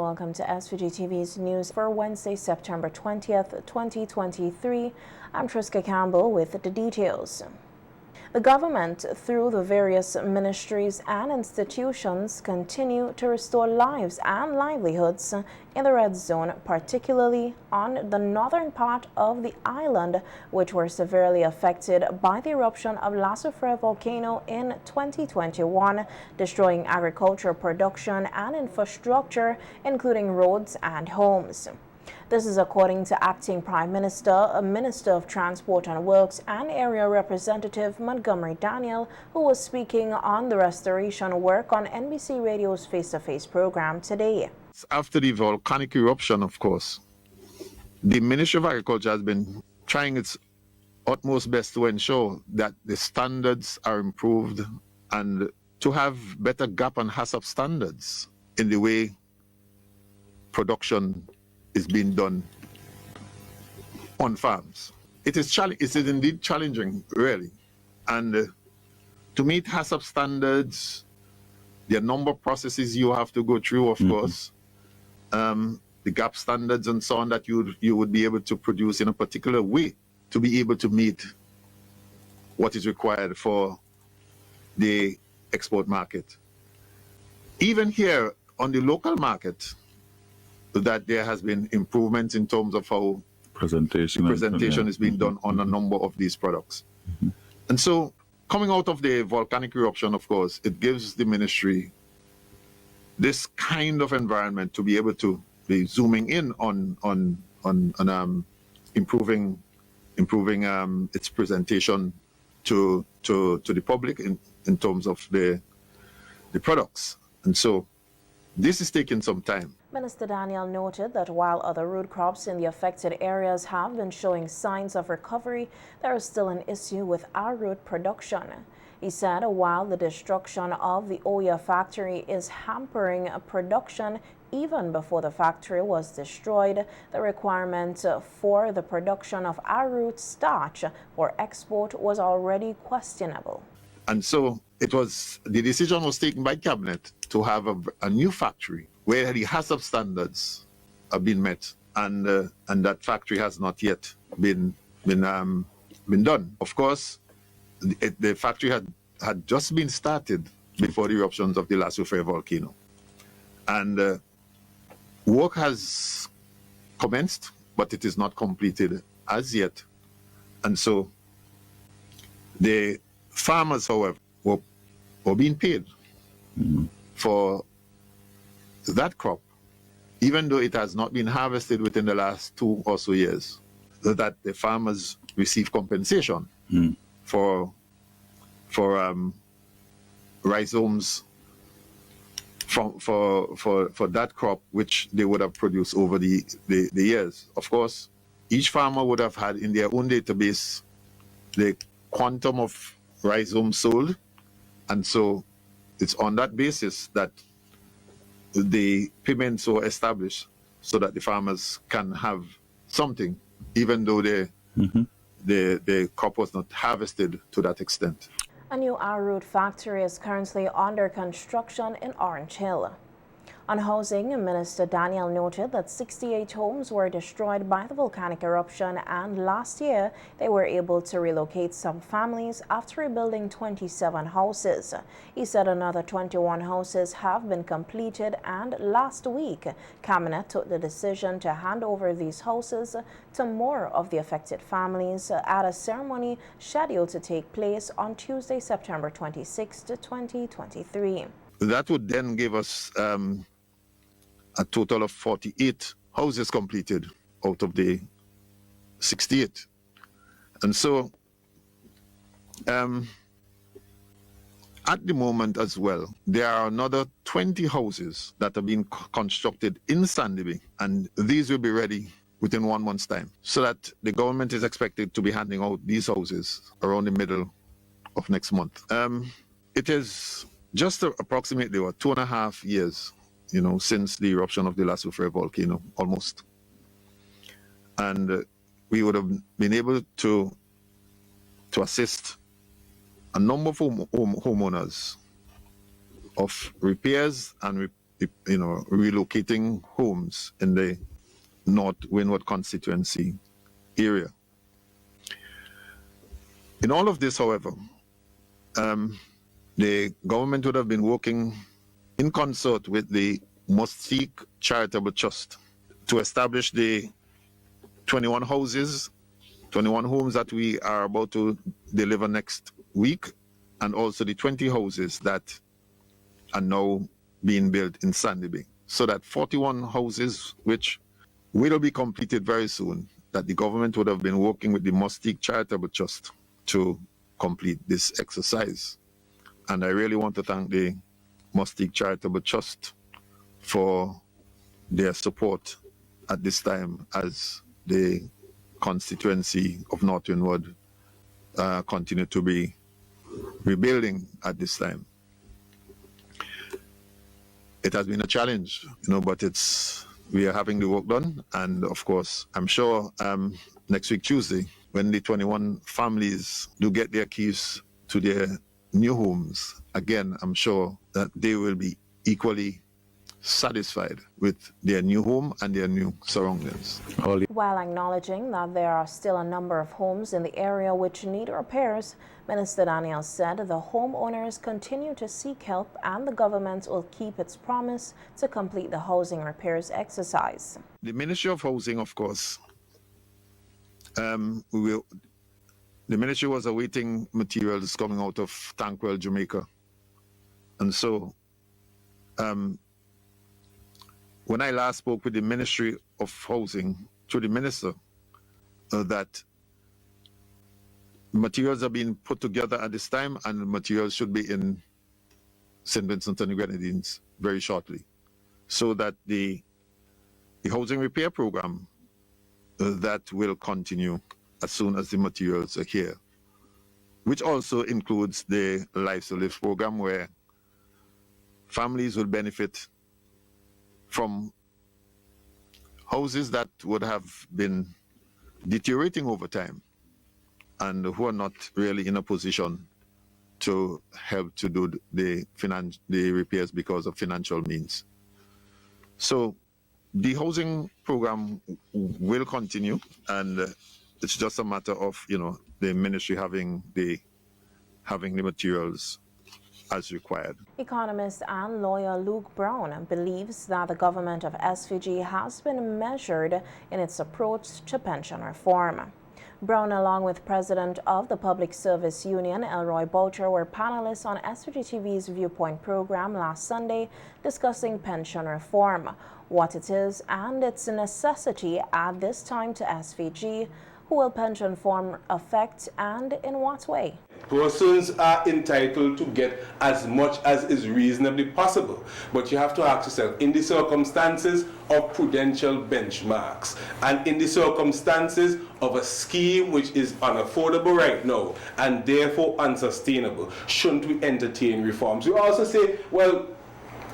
welcome to SVG-TV's news for Wednesday, September 20th, 2023. I'm Triska Campbell with the details. The government, through the various ministries and institutions, continue to restore lives and livelihoods in the red zone, particularly on the northern part of the island, which were severely affected by the eruption of La Soufrière volcano in 2021, destroying agricultural production and infrastructure, including roads and homes. This is according to Acting Prime Minister, Minister of Transport and Works and Area Representative Montgomery Daniel, who was speaking on the restoration work on NBC Radio's face-to-face program today. After the volcanic eruption, of course, the Ministry of Agriculture has been trying its utmost best to ensure that the standards are improved and to have better gap and HACCP standards in the way production is being done on farms. It is indeed challenging, really. And to meet HACCP standards, there are a number of processes you have to go through, of course. The gap standards and so on that you would be able to produce in a particular way to be able to meet what is required for the export market. Even here on the local market, that there has been improvements in terms of how presentation is being done on a number of these products. And so coming out of the volcanic eruption, of course, it gives the ministry this kind of environment to be able to be zooming in on improving its presentation to the public in terms of the products. And so this is taking some time. Minister Daniel noted that while other root crops in the affected areas have been showing signs of recovery, there is still an issue with arrowroot production. He said while the destruction of the Oya factory is hampering production even before the factory was destroyed, the requirement for the production of arrowroot starch for export was already questionable. And so the decision was taken by Cabinet to have a new factory where the HACCP standards have been met, and that factory has not yet been done. Of course, the factory had just been started before the eruptions of the La Soufrière volcano, and work has commenced, but it is not completed as yet. And so the farmers, however, were being paid for that crop, even though it has not been harvested within the last 2 or so years, so that the farmers receive compensation for rhizomes for that crop which they would have produced over the years. Of course, each farmer would have had in their own database the quantum of rhizomes sold, and so it's on that basis that the payments were established so that the farmers can have something, even though the crop was not harvested to that extent. A new arrowroot factory is currently under construction in Orange Hill. On housing, Minister Daniel noted that 68 homes were destroyed by the volcanic eruption, and last year they were able to relocate some families after rebuilding 27 houses. He said another 21 houses have been completed, and last week Cabinet took the decision to hand over these houses to more of the affected families at a ceremony scheduled to take place on Tuesday, September 26, 2023. That would then give us a total of 48 houses completed out of the 68. And so at the moment as well, there are another 20 houses that are being constructed in Sandy Bay, and these will be ready within 1 month's time, so that the government is expected to be handing out these houses around the middle of next month. It is just approximately 2.5 years since the eruption of the La Soufrière volcano, almost. And we would have been able to assist a number of homeowners of repairs and relocating homes in the North Windward constituency area. In all of this, however, the government would have been working in concert with the Mustique Charitable Trust to establish the 21 houses, 21 homes that we are about to deliver next week, and also the 20 houses that are now being built in Sandy Bay. So that 41 houses, which will be completed very soon, that the government would have been working with the Mustique Charitable Trust to complete this exercise. And I really want to thank the Mustique Charitable Trust for their support at this time as the constituency of North Windward continue to be rebuilding at this time. It has been a challenge, but we are having the work done. And of course, I'm sure next week, Tuesday, when the 21 families do get their keys to their new homes, again, I'm sure that they will be equally satisfied with their new home and their new surroundings. While acknowledging that there are still a number of homes in the area which need repairs, Minister Daniel said the homeowners continue to seek help and the government will keep its promise to complete the housing repairs exercise. The Ministry of Housing, of course, the ministry was awaiting materials coming out of Tankwell, Jamaica. And so when I last spoke with the Ministry of Housing, to the minister, that materials are being put together at this time and the materials should be in St. Vincent and the Grenadines very shortly, so that the housing repair program that will continue as soon as the materials are here, which also includes the Life to Live program, where families will benefit from houses that would have been deteriorating over time and who are not really in a position to help to do the repairs because of financial means. So the housing program will continue, and it's just a matter of the ministry having the materials as required. Economist and lawyer Luke Brown believes that the government of SVG has been measured in its approach to pension reform. Brown, along with President of the Public Service Union, Elroy Boucher, were panelists on SVG-TV's Viewpoint program last Sunday discussing pension reform, what it is and its necessity at this time to SVG, who will pension reform affect and in what way. Persons are entitled to get as much as is reasonably possible, but you have to ask yourself, in the circumstances of prudential benchmarks and in the circumstances of a scheme which is unaffordable right now and therefore unsustainable, shouldn't we entertain reforms? You also say, well,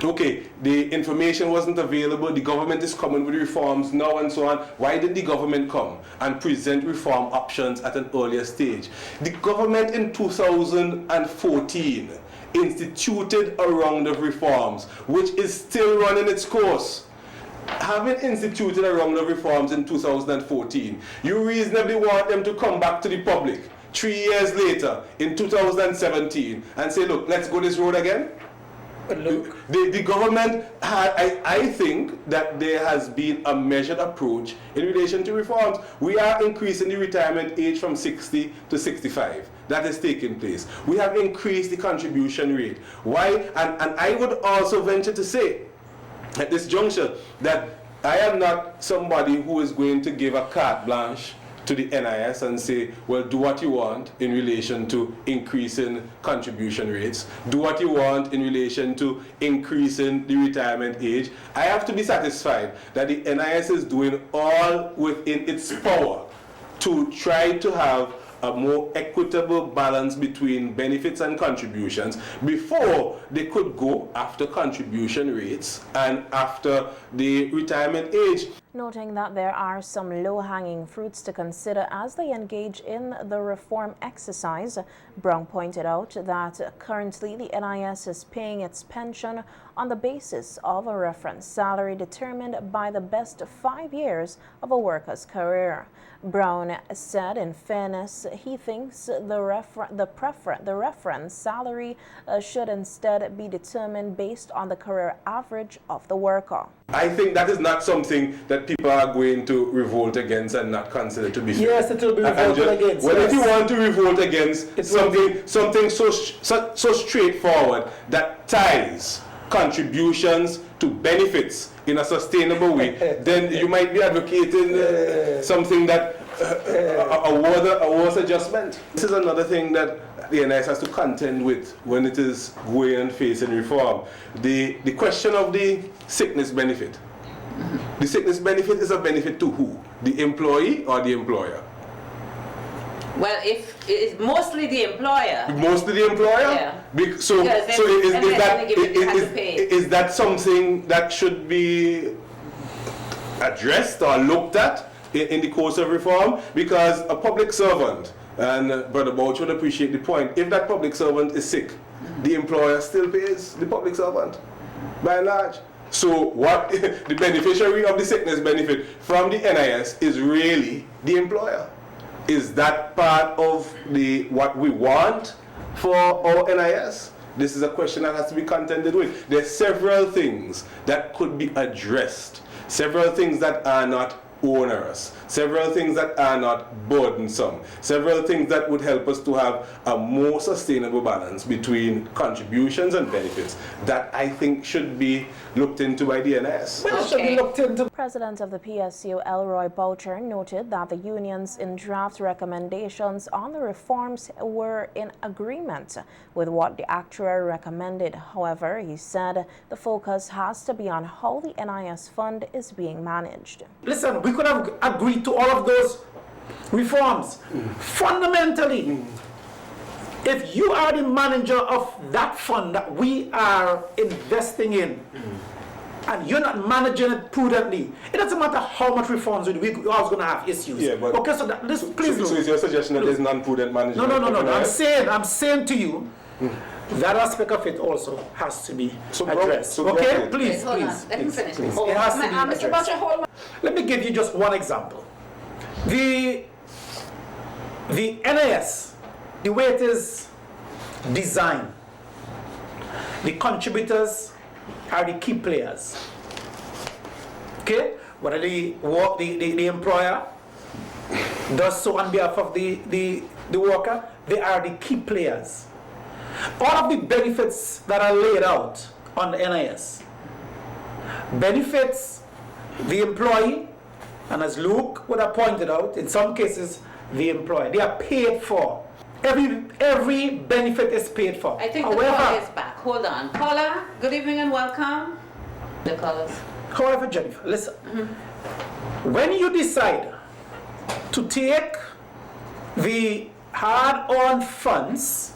okay, the information wasn't available, the government is coming with reforms now and so on. Why did the government come and present reform options at an earlier stage? The government in 2014 instituted a round of reforms which is still running its course. Having instituted a round of reforms in 2014, you reasonably want them to come back to the public 3 years later in 2017 and say, look, let's go this road again? Look, the government I think that there has been a measured approach in relation to reforms. We are increasing the retirement age from 60 to 65. That is taking place. We have increased the contribution rate. Why? And I would also venture to say at this juncture that I am not somebody who is going to give a carte blanche to the NIS and say, well, do what you want in relation to increasing contribution rates, do what you want in relation to increasing the retirement age. I have to be satisfied that the NIS is doing all within its power to try to have a more equitable balance between benefits and contributions before they could go after contribution rates and after the retirement age. Noting that there are some low-hanging fruits to consider as they engage in the reform exercise, Brown pointed out that currently the NIS is paying its pension on the basis of a reference salary determined by the best 5 years of a worker's career. Brown said, in fairness, he thinks the reference salary should instead be determined based on the career average of the worker. I think that is not something that people are going to revolt against and not consider to be fair. Yes, it will be revolted against. Well, yes. if you want to revolt against something so straightforward that ties contributions to benefits in a sustainable way, then you might be advocating something that a worse adjustment. This is another thing that the NIS has to contend with when it is going and facing reform. The question of the sickness benefit. The sickness benefit is a benefit to who? The employee or the employer? Well, if it's mostly the employer. Mostly the employer? Yeah. So is that something that should be addressed or looked at in the course of reform? Because a public servant, and Brother Bouch would appreciate the point, if that public servant is sick, the employer still pays the public servant, by and large. So what the beneficiary of the sickness benefit from the NIS is really the employer. Is that part of what we want for our NIS? This is a question that has to be contended with. There are several things that could be addressed, several things that are not onerous, several things that are not burdensome, several things that would help us to have a more sustainable balance between contributions and benefits that I think should be looked into by the NIS. Well, it should be looked into. President of the PSU, Elroy Boucher, noted that the unions in draft recommendations on the reforms were in agreement with what the actuary recommended. However, he said the focus has to be on how the NIS fund is being managed. Listen, we could have agreed to all of those reforms. Fundamentally, if you are the manager of that fund that we are investing in, and you're not managing it prudently, it doesn't matter how much reforms we do, we're always going to have issues. Yeah, but okay, so that, this, please so is your suggestion that there's non-prudent management? No. I'm saying to you, that aspect of it also has to be addressed. Okay, please. Hold on. Let me finish this. It has to be Mr. addressed. Boucher, hold on. Let me give you just one example. The NIS, the way it is designed, the contributors are the key players. Okay? Whether the employer does so on behalf of the worker, they are the key players. All of the benefits that are laid out on the NIS benefits the employee, and as Luke would have pointed out, in some cases, the employer. They are paid for. Every benefit is paid for. I think the caller is back. Hold on. Caller, good evening and welcome. The callers. However, Jennifer, listen. When you decide to take the hard-earned funds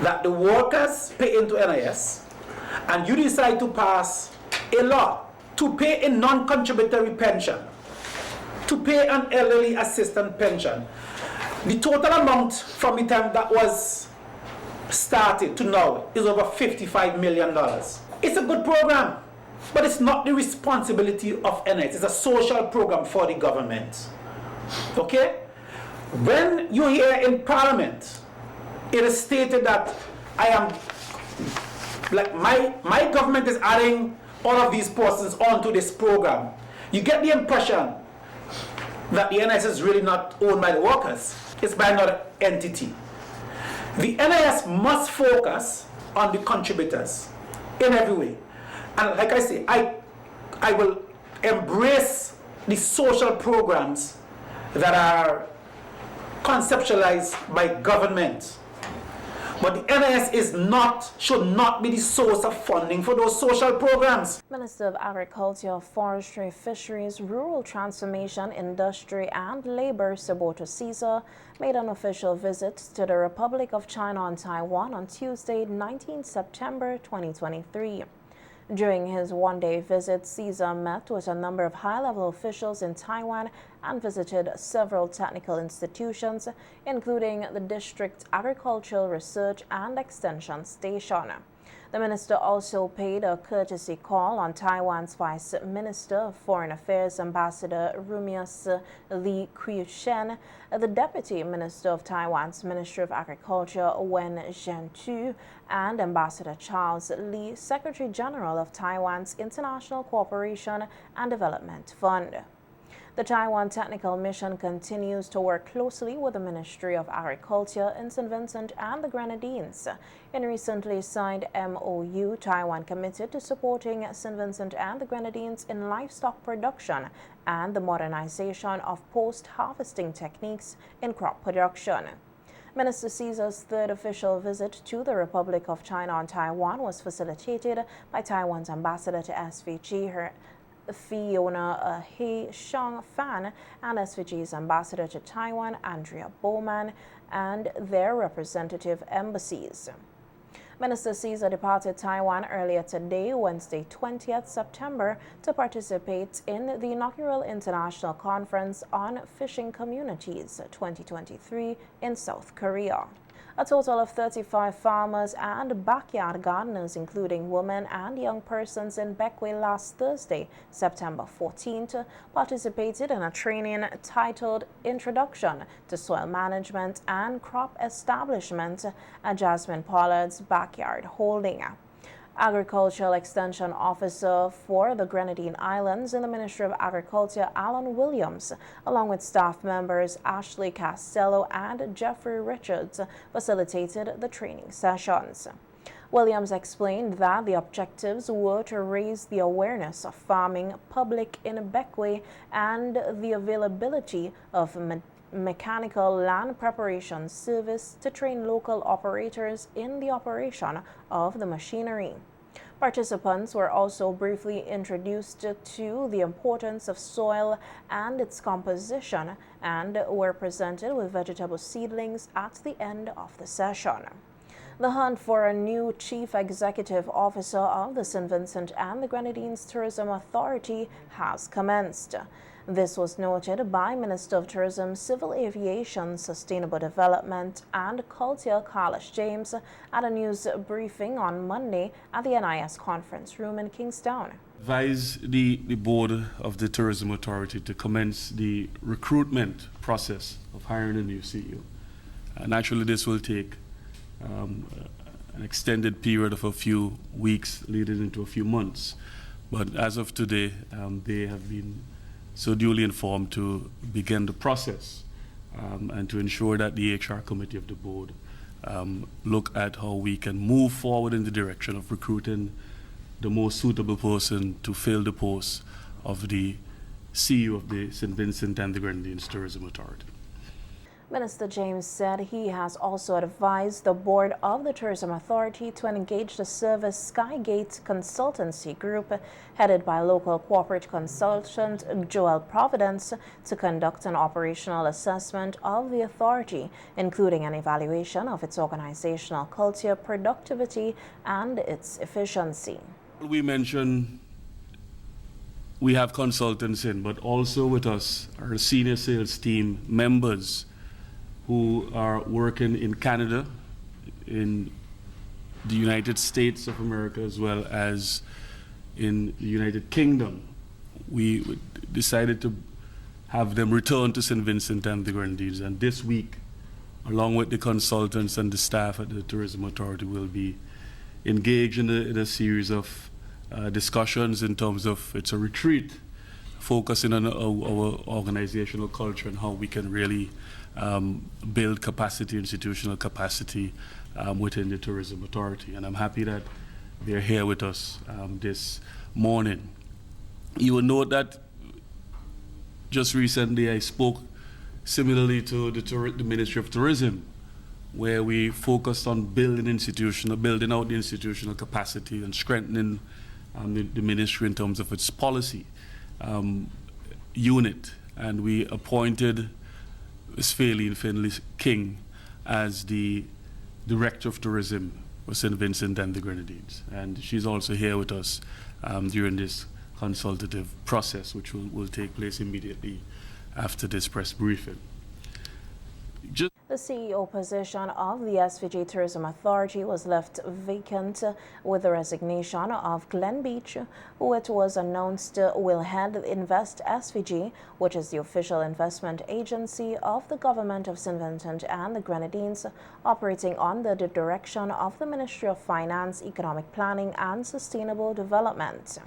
that the workers pay into NIS, and you decide to pass a law to pay a non-contributory pension, to pay an elderly assistant pension, the total amount from the time that was started to now is over $55 million. It's a good program, but it's not the responsibility of NIS. It's a social program for the government. Okay? When you hear in Parliament, it is stated that my government is adding all of these persons onto this program. You get the impression that the NIS is really not owned by the workers. It's by another entity. The NIS must focus on the contributors in every way. And like I say, I will embrace the social programs that are conceptualized by government. But the NIS should not be the source of funding for those social programs. Minister of Agriculture, Forestry, Fisheries, Rural Transformation, Industry and Labor, Saboto Caesar, made an official visit to the Republic of China and Taiwan on Tuesday, 19 September 2023. During his one-day visit, Caesar met with a number of high-level officials in Taiwan and visited several technical institutions, including the District Agricultural Research and Extension Station. The minister also paid a courtesy call on Taiwan's Vice Minister of Foreign Affairs, Ambassador Rumius Li Qiushen, the Deputy Minister of Taiwan's Ministry of Agriculture, Wen Zhentu, and Ambassador Charles Li, Secretary General of Taiwan's International Cooperation and Development Fund. The Taiwan Technical Mission continues to work closely with the Ministry of Agriculture in St. Vincent and the Grenadines. In recently signed MOU, Taiwan committed to supporting St. Vincent and the Grenadines in livestock production and the modernization of post-harvesting techniques in crop production. Minister Caesar's third official visit to the Republic of China and Taiwan was facilitated by Taiwan's ambassador to SVG, Fiona He Shang Fan, and SVG's ambassador to Taiwan, Andrea Bowman, and their representative embassies. Minister Caesar departed Taiwan earlier today, Wednesday, 20th September, to participate in the inaugural International Conference on Fishing Communities 2023 in South Korea. A total of 35 farmers and backyard gardeners, including women and young persons in Beckway last Thursday, September 14th, participated in a training titled Introduction to Soil Management and Crop Establishment at Jasmine Pollard's Backyard Holding. Agricultural Extension Officer for the Grenadine Islands in the Ministry of Agriculture, Alan Williams, along with staff members Ashley Castello and Jeffrey Richards, facilitated the training sessions. Williams explained that the objectives were to raise the awareness of farming public in Beckway and the availability of mechanical land preparation service to train local operators in the operation of the machinery. Participants were also briefly introduced to the importance of soil and its composition and were presented with vegetable seedlings at the end of the session. The hunt for a new Chief Executive Officer of the St. Vincent and the Grenadines Tourism Authority has commenced. This was noted by Minister of Tourism, Civil Aviation, Sustainable Development and Culture, Carlos James, at a news briefing on Monday at the NIS conference room in Kingstown. Advise the board of the Tourism Authority to commence the recruitment process of hiring a new CEO. Naturally, this will take an extended period of a few weeks leading into a few months. But as of today, they have been so duly informed to begin the process and to ensure that the HR committee of the board look at how we can move forward in the direction of recruiting the most suitable person to fill the post of the CEO of the St. Vincent and the Grenadines Tourism Authority. Minister James said he has also advised the board of the Tourism Authority to engage the Service Skygate Consultancy Group, headed by local corporate consultant Joel Providence, to conduct an operational assessment of the authority, including an evaluation of its organizational culture, productivity, and its efficiency. We mentioned we have consultants in, but also with us are senior sales team members who are working in Canada, in the United States of America, as well as in the United Kingdom. We decided to have them return to St. Vincent and the Grenadines, and this week, along with the consultants and the staff at the Tourism Authority, will be engaged in a series of discussions in terms of, it's a retreat, focusing on our organizational culture and how we can really build capacity, institutional capacity within the Tourism Authority. And I'm happy that they're here with us this morning. You will note that just recently I spoke similarly to the Ministry of Tourism, where we focused on building out the institutional capacity and strengthening the ministry in terms of its policy unit. And we appointed Ms. Faylene Finley King as the Director of Tourism for St. Vincent and the Grenadines. And she's also here with us during this consultative process, which will take place immediately after this press briefing. The CEO position of the SVG Tourism Authority was left vacant with the resignation of Glenn Beach, who it was announced will head Invest SVG, which is the official investment agency of the government of St. Vincent and the Grenadines, operating under the direction of the Ministry of Finance, Economic Planning and Sustainable Development.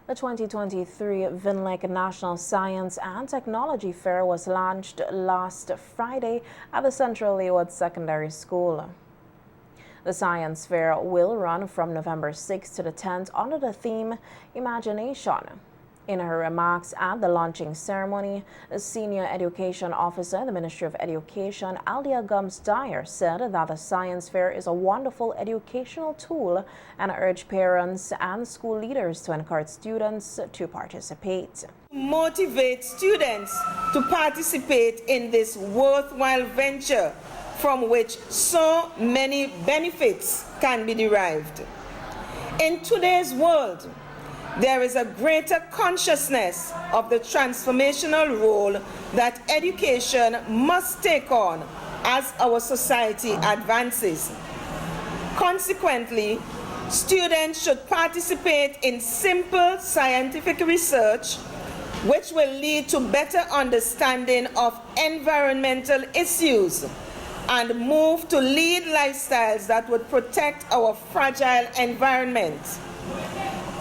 The 2023 VINLEC National Science and Technology Fair was launched last Friday at the Central Leeward Secondary School. The science fair will run from November 6th to the 10th under the theme Imagination. In her remarks at the launching ceremony, the Senior Education Officer in the Ministry of Education, Aldia Gums-Dyer, said that the science fair is a wonderful educational tool and urged parents and school leaders to encourage students to participate. Motivate students to participate in this worthwhile venture from which so many benefits can be derived. In today's world, there is a greater consciousness of the transformational role that education must take on as our society advances. Consequently, students should participate in simple scientific research which will lead to better understanding of environmental issues and move to lead lifestyles that would protect our fragile environment.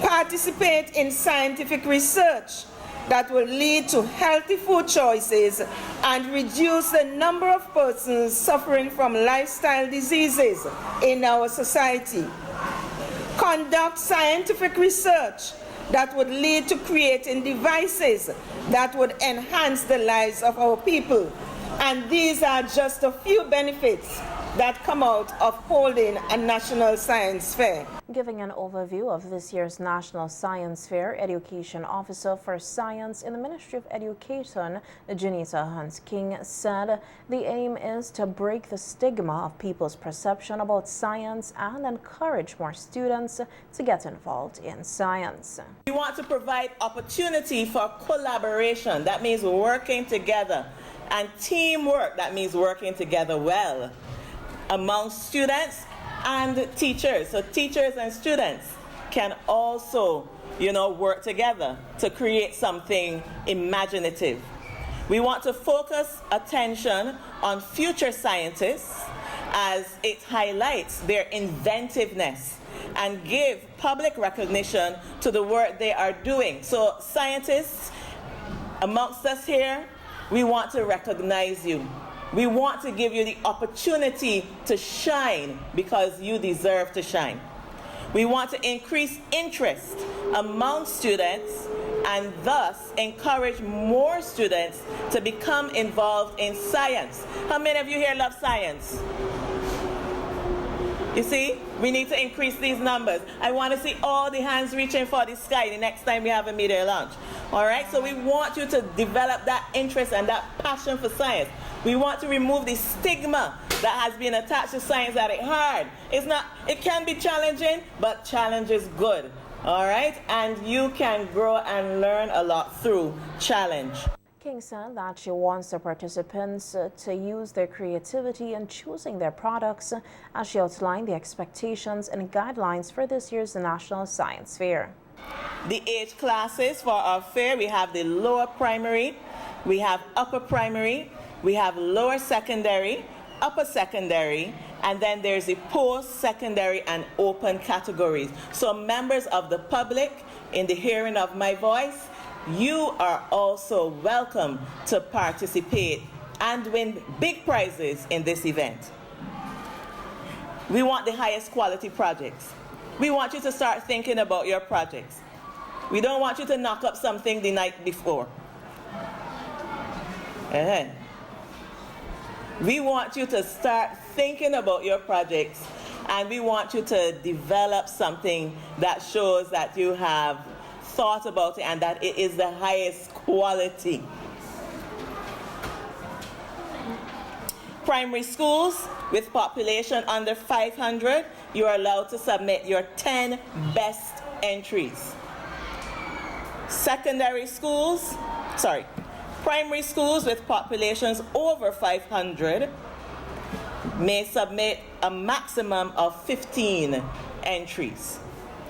Participate in scientific research that will lead to healthy food choices and reduce the number of persons suffering from lifestyle diseases in our society. Conduct scientific research that would lead to creating devices that would enhance the lives of our people. And these are just a few benefits that come out of holding a national science fair. Giving an overview of this year's National Science Fair, Education Officer for Science in the Ministry of Education, Janita Hans-King, said the aim is to break the stigma of people's perception about science and encourage more students to get involved in science. We want to provide opportunity for collaboration. That means working together. And teamwork, that means working together well among students and teachers. So teachers and students can also, work together to create something imaginative. We want to focus attention on future scientists as it highlights their inventiveness and give public recognition to the work they are doing. So scientists amongst us here, we want to recognize you. We want to give you the opportunity to shine because you deserve to shine. We want to increase interest among students and thus encourage more students to become involved in science. How many of you here love science? You see, we need to increase these numbers. I want to see all the hands reaching for the sky the next time we have a media launch. All right, so we want you to develop that interest and that passion for science. We want to remove the stigma that has been attached to science that it's hard. It can be challenging, but challenge is good. All right, and you can grow and learn a lot through challenge. King said that she wants the participants to use their creativity in choosing their products as she outlined the expectations and guidelines for this year's National Science Fair. The age classes for our fair, we have the lower primary, we have upper primary, we have lower secondary, upper secondary, and then there's the post-secondary and open categories. So members of the public, in the hearing of my voice, you are also welcome to participate and win big prizes in this event. We want the highest quality projects. We want you to start thinking about your projects. We don't want you to knock up something the night before. We want you to start thinking about your projects, and we want you to develop something that shows that you have thought about it and that it is the highest quality. Primary schools with population under 500, you are allowed to submit your 10 best entries. Primary schools with populations over 500 may submit a maximum of 15 entries.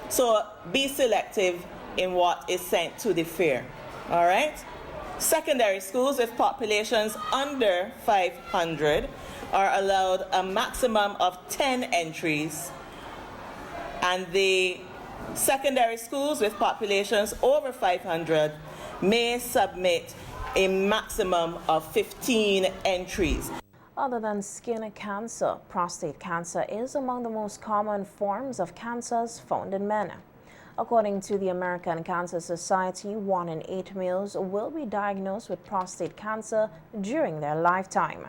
So be selective in what is sent to the fair. All right? Secondary schools with populations under 500 are allowed a maximum of 10 entries, and the secondary schools with populations over 500 may submit a maximum of 15 entries. Other than skin cancer, prostate cancer is among the most common forms of cancers found in men. According to the American Cancer Society, 1 in 8 males will be diagnosed with prostate cancer during their lifetime.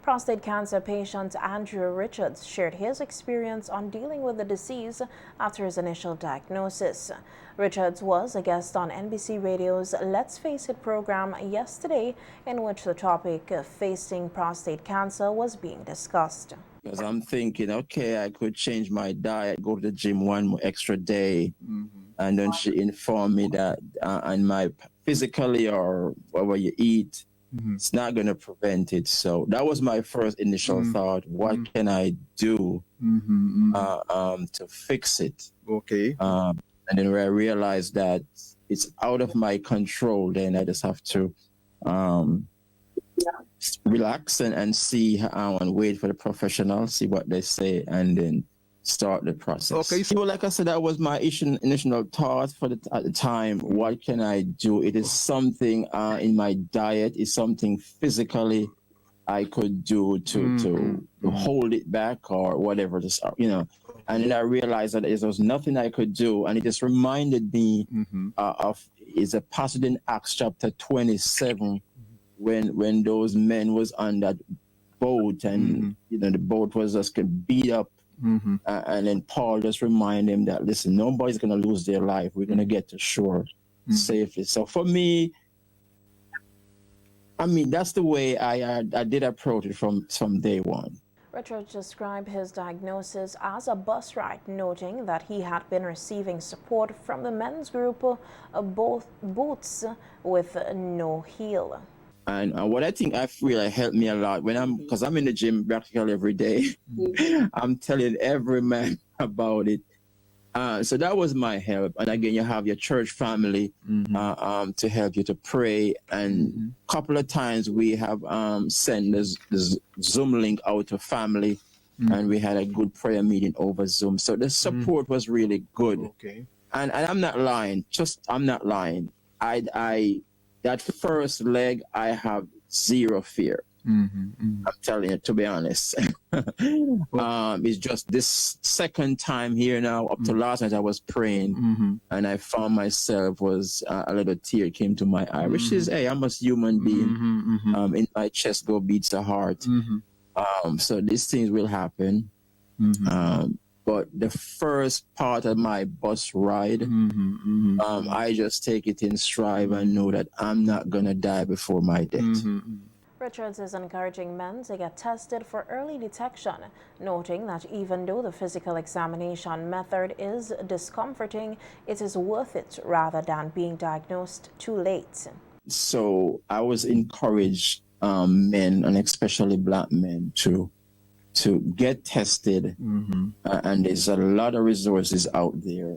Prostate cancer patient Andrew Richards shared his experience on dealing with the disease after his initial diagnosis. Richards was a guest on NBC Radio's Let's Face It program yesterday, in which the topic of facing prostate cancer was being discussed. Because I'm thinking, okay, I could change my diet, go to the gym one more extra day. And then she informed me that and my physically or whatever you eat, it's not going to prevent it. So that was my first initial thought. What can I do to fix it? Okay. And then when I realized that it's out of my control, then I just have to relax and see and wait for the professionals, see what they say, and then start the process. Okay. So like I said, that was my initial thought at the time. What can I do? It is something in my diet, is something physically I could do to hold it back or whatever, just, you know. And then I realized that there was nothing I could do. And it just reminded me of, is a passage in Acts chapter 27, when those men was on that boat and, you know, the boat was just beat up. And then Paul just reminded him that, listen, nobody's going to lose their life. We're going to get to shore safely. So for me, I mean, that's the way I did approach it from day one. Richards described his diagnosis as a bus ride, noting that he had been receiving support from the men's group, both boots with no heel. And what I think I feel helped me a lot because I'm in the gym practically every day. I'm telling every man about it. So that was my help. And again, you have your church family to help you to pray. And a couple of times we have sent this Zoom link out to family, and we had a good prayer meeting over Zoom. So the support was really good. Okay. And I'm not lying. I'm not lying. That first leg, I have zero fear. I'm telling you, to be honest. It's just this second time here now, up to last night I was praying, and I found myself a little tear came to my eye, which is, hey, I'm a human being. In my chest go beats the heart. So these things will happen. But the first part of my bus ride, I just take it in stride and know that I'm not going to die before my death. Richards is encouraging men to get tested for early detection, noting that even though the physical examination method is discomforting, it is worth it rather than being diagnosed too late. So I was encouraged men, and especially black men, to get tested, and there's a lot of resources out there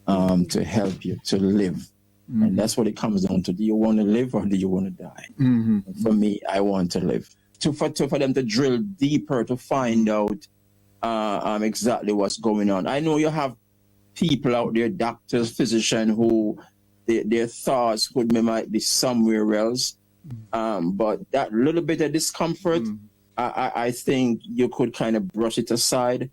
to help you to live. And that's what it comes down to. Do you want to live or do you want to die? For me, I want to live. For them to drill deeper to find out exactly what's going on. I know you have people out there, doctors, physicians, who their thoughts might be somewhere else. But that little bit of discomfort, I think you could kind of brush it aside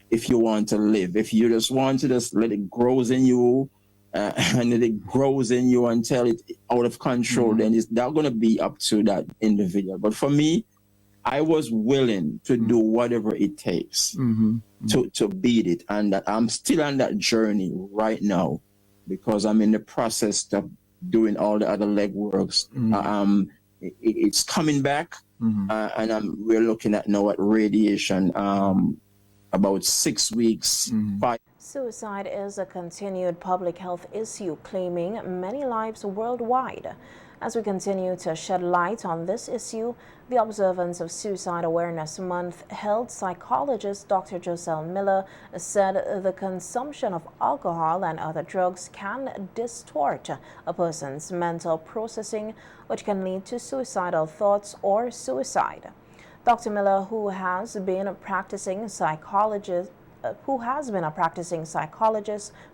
if you want to live. If you just want to just let it grow in you, and it grows in you until it's out of control, then it's not going to be up to that individual. But for me, I was willing to do whatever it takes to beat it. And that I'm still on that journey right now because I'm in the process of doing all the other legworks. It's coming back, and we're looking at now at radiation, about 6 weeks. Suicide is a continued public health issue, claiming many lives worldwide. As we continue to shed light on this issue, the observance of Suicide Awareness Month held psychologist Dr. Joselle Miller said the consumption of alcohol and other drugs can distort a person's mental processing, which can lead to suicidal thoughts or suicide. Dr. Miller, who has been a practicing psychologist for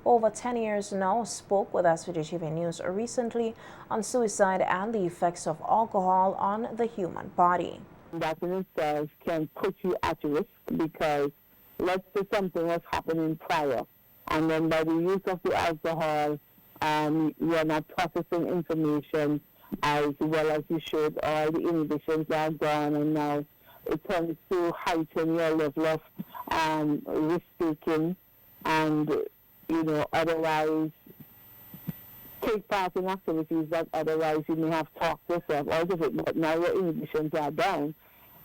over 10 years now, spoke with SVG-TV News recently on suicide and the effects of alcohol on the human body. That in itself can put you at risk because let's say something was happening prior, and then by the use of the alcohol, you're not processing information as well as you should. All the inhibitions are gone, and now it tends to heighten your level of risk-taking and, otherwise take part in activities that otherwise you may have talked yourself out of it. But now your inhibitions are down,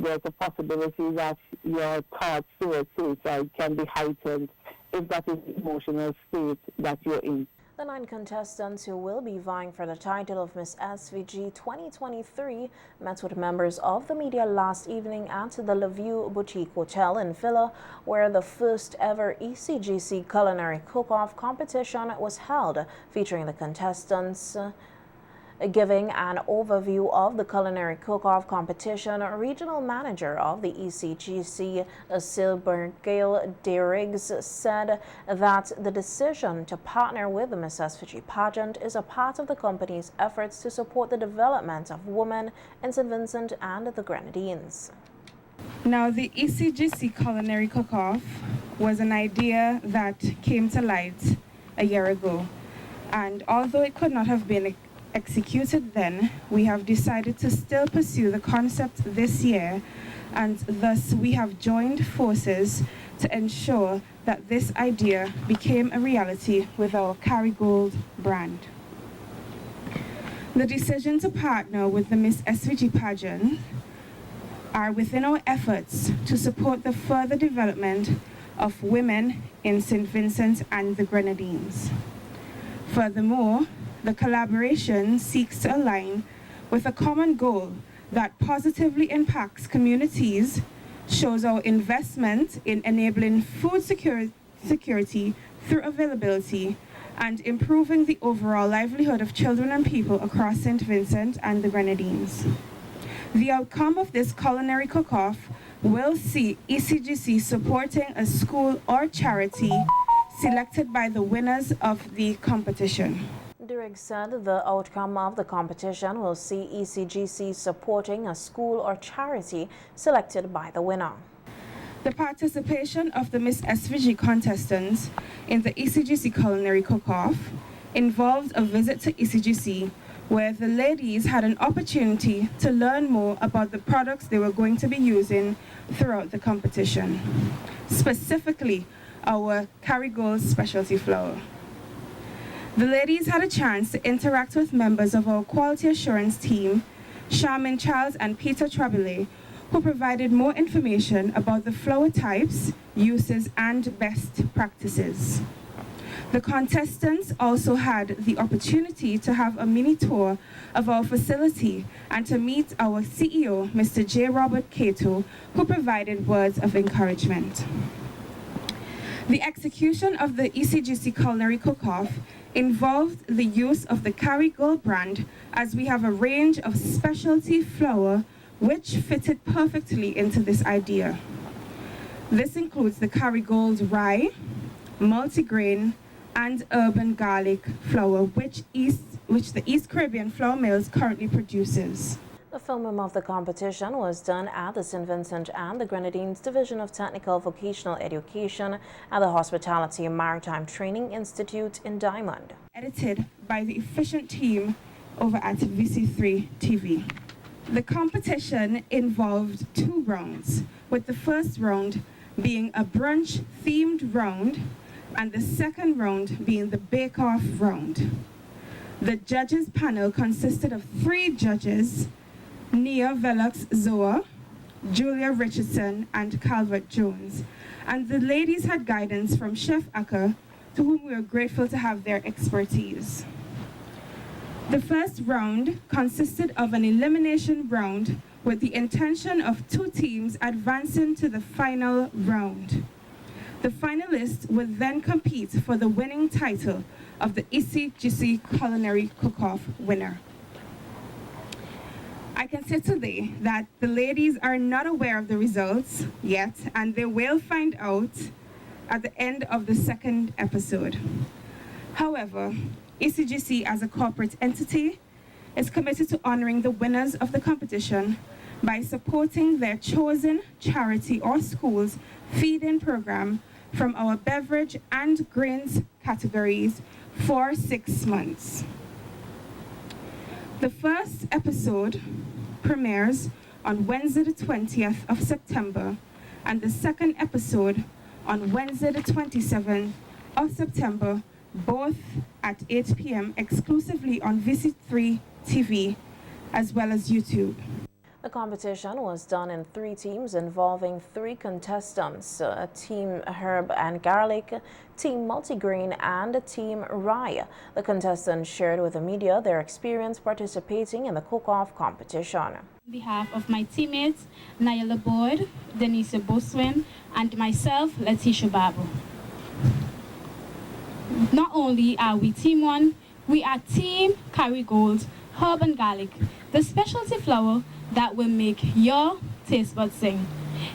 there's a possibility that your thoughts towards suicide can be heightened if that is the emotional state that you're in. The 9 contestants who will be vying for the title of Miss SVG 2023 met with members of the media last evening at the La Vue Boutique Hotel in Villa, where the first ever ECGC Culinary Cook-Off competition was held, featuring the contestants. Giving an overview of the Culinary Cook-Off competition, Regional Manager of the ECGC, Silbergale Derriggs, said that the decision to partner with the Miss SVG pageant is a part of the company's efforts to support the development of women in St. Vincent and the Grenadines. Now, the ECGC Culinary Cook-Off was an idea that came to light a year ago, and although it could not have been executed then, we have decided to still pursue the concept this year, and thus we have joined forces to ensure that this idea became a reality with our Kerrygold brand. The decision to partner with the Miss SVG pageant are within our efforts to support the further development of women in St. Vincent and the Grenadines. Furthermore, the collaboration seeks to align with a common goal that positively impacts communities, shows our investment in enabling food security through availability, and improving the overall livelihood of children and people across St. Vincent and the Grenadines. The outcome of this culinary cook-off will see ECGC supporting a school or charity selected by the winners of the competition. Derrick said the outcome of the competition will see ECGC supporting a school or charity selected by the winner. The participation of the Miss SVG contestants in the ECGC Culinary Cook-Off involved a visit to ECGC, where the ladies had an opportunity to learn more about the products they were going to be using throughout the competition, specifically our Kerrygold specialty flour. The ladies had a chance to interact with members of our quality assurance team, Charmin Charles and Peter Trabile, who provided more information about the flour types, uses, and best practices. The contestants also had the opportunity to have a mini tour of our facility and to meet our CEO, Mr. J. Robert Cato, who provided words of encouragement. The execution of the ECGC Culinary Cook-Off involved the use of the Kerrygold brand, as we have a range of specialty flour which fitted perfectly into this idea. This includes the Kerrygold rye, multigrain, and urban garlic flour, which the East Caribbean Flour Mills currently produces. The filming of the competition was done at the St. Vincent and the Grenadines Division of Technical Vocational Education at the Hospitality and Maritime Training Institute in Diamond. Edited by the efficient team over at VC3 TV. The competition involved 2 rounds, with the first round being a brunch-themed round and the second round being the bake-off round. The judges panel consisted of 3 judges, Nia Velux Zoa, Julia Richardson, and Calvert Jones. And the ladies had guidance from Chef Acker, to whom we are grateful to have their expertise. The first round consisted of an elimination round with the intention of 2 teams advancing to the final round. The finalists would then compete for the winning title of the ECGC Culinary Cook-Off winner. I can say today that the ladies are not aware of the results yet, and they will find out at the end of the second episode. However, ECGC as a corporate entity is committed to honoring the winners of the competition by supporting their chosen charity or school's feed-in program from our beverage and grains categories for 6 months. The first episode premieres on Wednesday the 20th of September and the second episode on Wednesday the 27th of September, both at 8 p.m. exclusively on VC3 TV as well as YouTube. The competition was done in 3 teams involving 3 contestants, Team Herb and Garlic, Team Multigrain, and Team Rye. The contestants shared with the media their experience participating in the cook-off competition. On behalf of my teammates, Nayala Boyd, Denise Boswin, and myself, Letitia Babu. Not only are we Team 1, we are Team Kerrygold, Herb and Garlic, the specialty flour that will make your taste buds sing.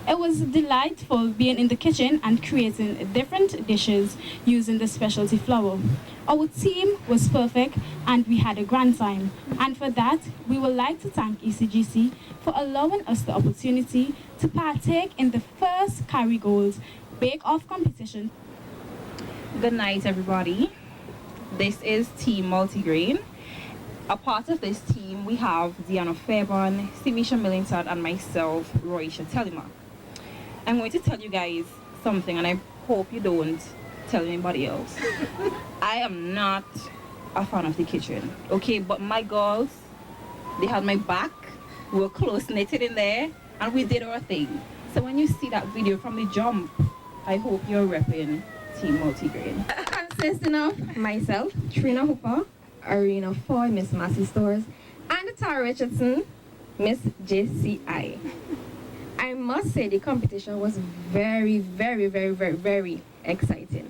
It was delightful being in the kitchen and creating different dishes using the specialty flour. Our team was perfect and we had a grand time. And for that, we would like to thank ECGC for allowing us the opportunity to partake in the first Kerrygold bake-off competition. Good night, everybody. This is Team Multigrain. A part of this team, we have Deanna Fairbairn, Simisha Millington, and myself, Roisha Telima. I'm going to tell you guys something, and I hope you don't tell anybody else. I am not a fan of the kitchen, okay? But my girls, they had my back. We were close-knitted in there, and we did our thing. So when you see that video from the jump, I hope you're repping Team Multigrain. Consisting of myself, Trina Hooper, Arena Foy, Miss Massey Stores, and Tara Richardson, Miss JCI. I must say the competition was very, very, very, very, very exciting.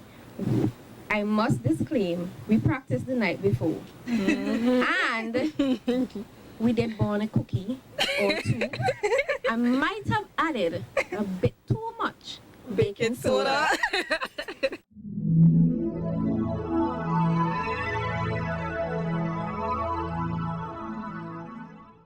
I must disclaim, we practiced the night before. And we did burn a cookie or 2. I might have added a bit too much baking soda.